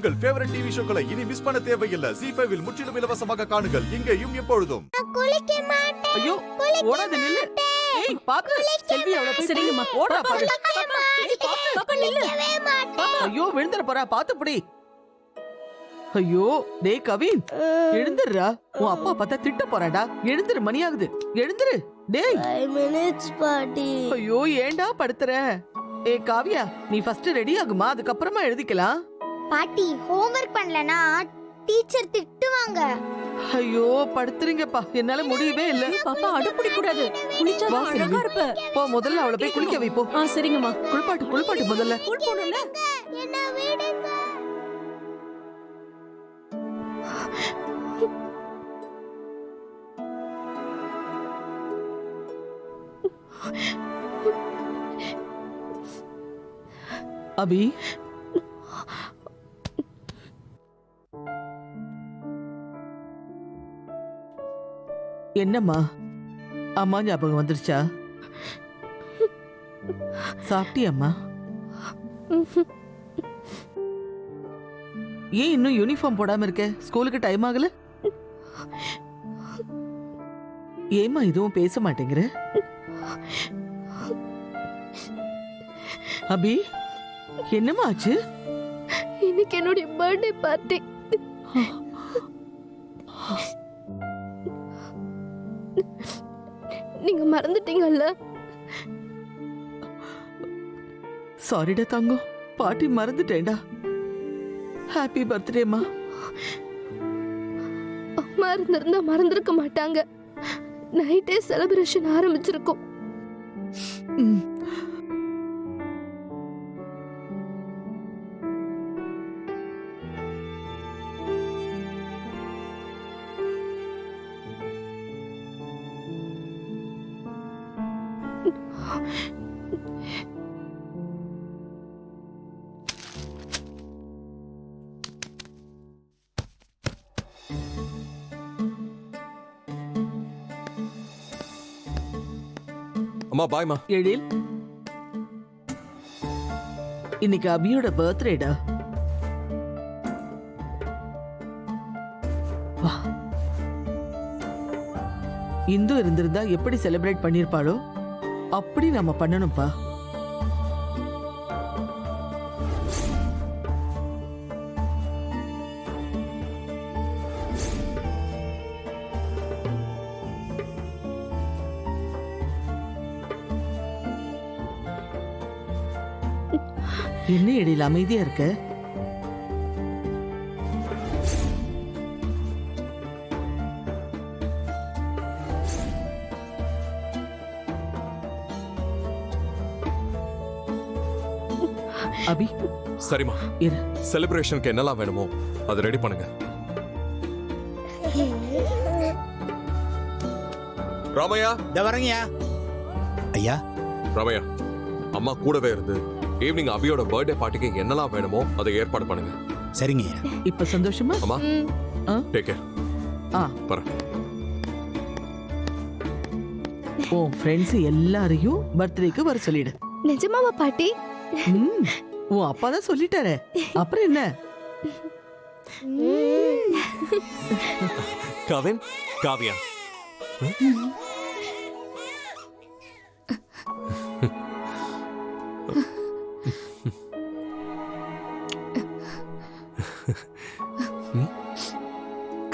உங்கள் favourite TV ஷோக்களை இனி miss பண்ண தேவையில்லை. ZEE5 இல் முற்றிலும் இலவசமாக காணுங்கள். இங்கேயும் எப்பொழுதும். ஐயோ ஓடாத நில்லு. ஏய் பாத்து செல்வி அவளை போய் சரிங்கம்மா. ஓடா பாரு. ஏய் பாப்பா நில்லு. ஐயோ விழுந்துற போறா பாத்து புடி. ஐயோ டேய் கவின் எழுந்துடுறா. உன் அப்பா பார்த்தா திட்ட போறாடா. எழுந்துரு, மணி ஆகுது. எழுந்துரு டேய். 5 minutes பாட்டி. ஐயோ ஏன்டா படுத்துற? ஏய் காவியா நீ ஃபர்ஸ்ட் ரெடி ஆகுமா, அதுக்கப்புறமா எழுதிக்கலாம். பாட்டி ஹோம்வொர்க் பண்ணலனா டீச்சர் திட்டுவாங்க. ஐயோ படுத்துறீங்கப்பா, என்னால முடியவே இல்ல. பாப்பா அடப்புடி கூடாது. குளிச்சாதான் வா, செல்வி. அழகா இருப்ப. போ முதல்ல அவளை போய் குளிக்க வை போ. சரிங்கம்மா. குளிப்பாட்டு முதல்ல. ஸ்கூல் போகணும்ல. என்ன விடுங்க. அபி என்னம்மா, அம்மா ஞாபகம் வந்துருச்சா? சாப்பிட்டியம்மா? ஏன் இன்னும் யூனிஃபார்ம் போடாம இருக்க? ஸ்கூலுக்கு டைம் ஆகல? ஏம்மா இதுவும் பேச மாட்டேங்கிற? அபி என்னம்மா ஆச்சு? இன்னைக்கு என்னுடைய பர்த்டே பார்ட்டி. நீங்க மறந்துட்டீங்கல்ல? சாரிடா தங்கம், பாட்டி மறந்துட்டேன்டா. ஹாப்பி பர்த்டேமா. அம்மா இருந்திருந்தா மறந்துருக்க மாட்டாங்க. நைட்டே செலிப்ரேஷன் ஆரம்பிச்சிருக்கோம். அம்மா பாய்மா. எழில், இன்னைக்கு அபியோட பர்த்டேடா. வா. இந்து இருந்திருந்தா எப்படி செலிப்ரேட் பண்ணிருப்பாளோ அப்படி நம்ம பண்ணணும்ப்பா. என்ன எழில் அமைதியா இருக்க? அபி சரிம்மா, இரு. செலிப்ரேஷனுக்கு என்னெல்லாம் வேணுமோ அதை ரெடி பண்ணுங்க. ராமையா. வரங்கயா ஐயா. ராமையா, அம்மா கூடவே இருந்து ஈவினிங் அபியோட பர்த்டே பார்ட்டிக்கு என்னெல்லாம் வேணுமோ அதை ஏற்பாடு பண்ணுங்க. சரிங்க. இப்ப சந்தோஷமா? அம்மா டேக் கேர். வரேன். உன் ஃப்ரெண்ட்ஸ் எல்லாரையும் பர்த்டேக்கு வர சொல்லிடு. நிஜமாவா பாட்டி? உன் அப்பா தான் சொல்லிட்டாரே, அப்புறம் என்ன? கவின், காவியா,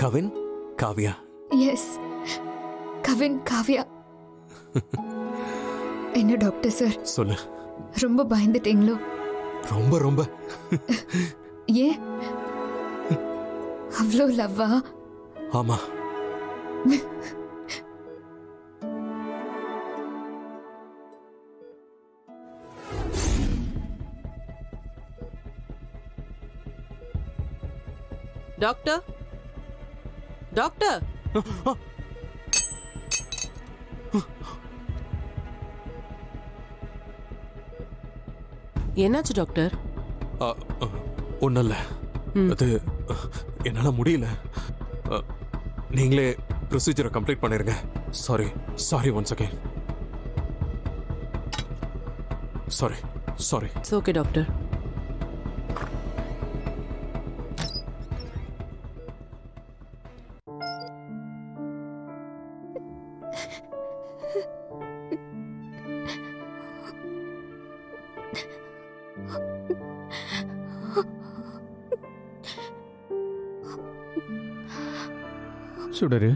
கவின், காவியா. எஸ், கவின், காவியா. என்ன டாக்டர் சார், சொல்லு. ரொம்ப பயந்துட்டீங்களோ? ரொம்ப ரொம்ப. ஏன் அவ்வளோ லவ்வா? ஆமா. Doctor, doctor. என்னாச்சு டாக்டர்? ஒன்றும் இல்லை, அது என்னால முடியல. நீங்களே ப்ரொசீஜரை கம்ப்ளீட் பண்ணிருங்க. Sorry once again. Sorry. It's okay doctor. சுடரு,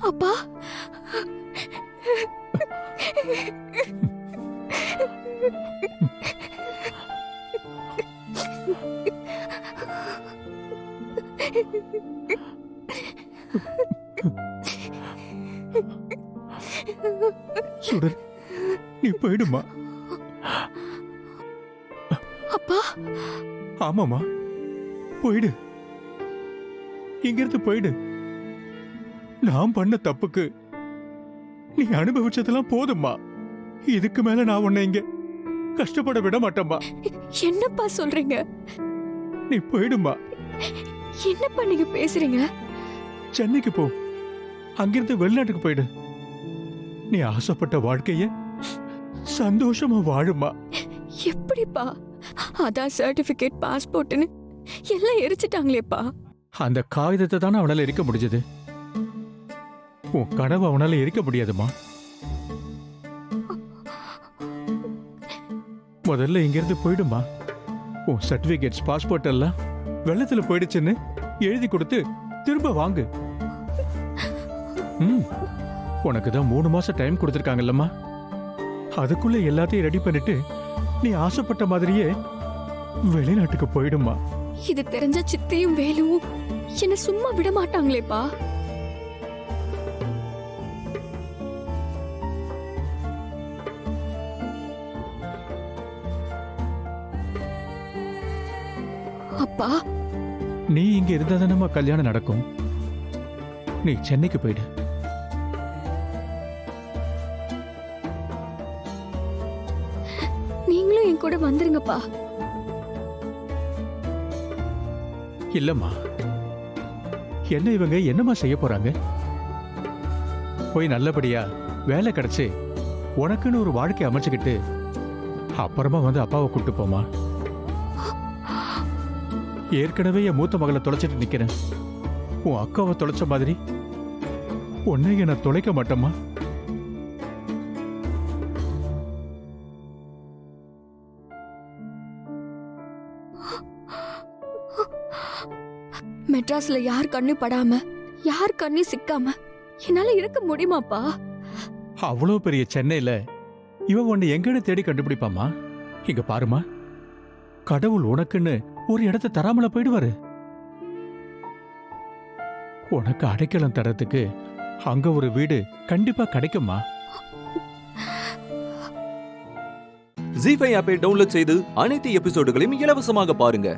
அப்பா சுடர், நீ போயிடுமா? அப்பா ஆமாமா, போயிடு. இங்கிருந்து போயிடு. நான் பண்ண தப்புக்கு நீ அனுபவிச்சதெல்லாம் போதும்மா. இதுக்கு மேல நான் உன்னை இங்க கஷ்டப்பட விட மாட்டேம்மா. என்னப்பா சொல்றீங்க? நீ போயிடுமா. என்னப்பா நீங்க பேசுறீங்க? சென்னைக்கு போ. அங்கிருந்து வெளிநாட்டுக்கு போயிடு. நீ ஆசைப்பட்ட வாழ்க்கைய சந்தோஷமா வாழுமா. எப்படிப்பா? அதான் சர்டிபிகேட் பாஸ்போர்ட்னு எல்லாம் எரிச்சிட்டாங்களேப்பா. அந்த காகிதத்தை தானே அவனால எரிக்க முடிஞ்சது. உன் கனவு அவனால எரிக்க முடியாதுமா. முதல்ல இங்கிருந்து போயிடுமா. உன் சர்டிபிகேட்ஸ் பாஸ்போர்ட் எல்லாம் வெள்ளத்துல போயிடுச்சுன்னு எழுதி கொடுத்து திரும்ப வாங்கு. உனக்கு தான் 3 மாசம் டைம் கொடுத்துருக்காங்கல்லம்மா. அதுக்குள்ள எல்லாத்தையும் ரெடி பண்ணிட்டு நீ ஆசைப்பட்ட மாதிரியே வெளிநாட்டுக்கு போயிடுமா. இது தெரிஞ்ச சித்தியும் வேலுவும் என்ன சும்மா விட மாட்டாங்களேப்பா. அப்பா, நீ இங்க இருந்தா தானம்மா கல்யாணம் நடக்கும். நீ சென்னைக்கு போயிடு. நீங்களும் என் கூட வந்துருங்கப்பா. இல்லம்மா, என்ன இவங்க என்னம்மா செய்ய போறாங்க? போய் நல்லபடியா வேலை கிடைச்சு உனக்குன்னு ஒரு வாழ்க்கை அமைச்சுக்கிட்டு அப்புறமா வந்து அப்பாவை கூட்டு போமா. ஏற்கனவே என் மூத்த மகளை தொலைச்சிட்டு நிக்கிறேன். உன் அக்காவை தொலைச்ச மாதிரி உன்னை நான் தொலைக்க மாட்டேம்மா. மெட்ராஸ்ல யார் கண்ணு படாம யார் கண்ணு சிக்காம என்னால இருக்க முடியுமாப்பா? அவ்வளவு பெரிய சென்னையில இவன் உன்னை எங்கன்னு தேடி கண்டுபிடிப்பாமா. இங்க பாருமா, கடவுள் உனக்குன்னு ஒரு இடத்தை தராமல போயிடுவாரு. உனக்கு அடைக்கலம் தரத்துக்கு அங்க ஒரு வீடு கண்டிப்பா கிடைக்குமா. ஜீ5 ஆப்பை டவுன்லோட் செய்து அனைத்து எபிசோடுகளையும் இலவசமாக பாருங்க.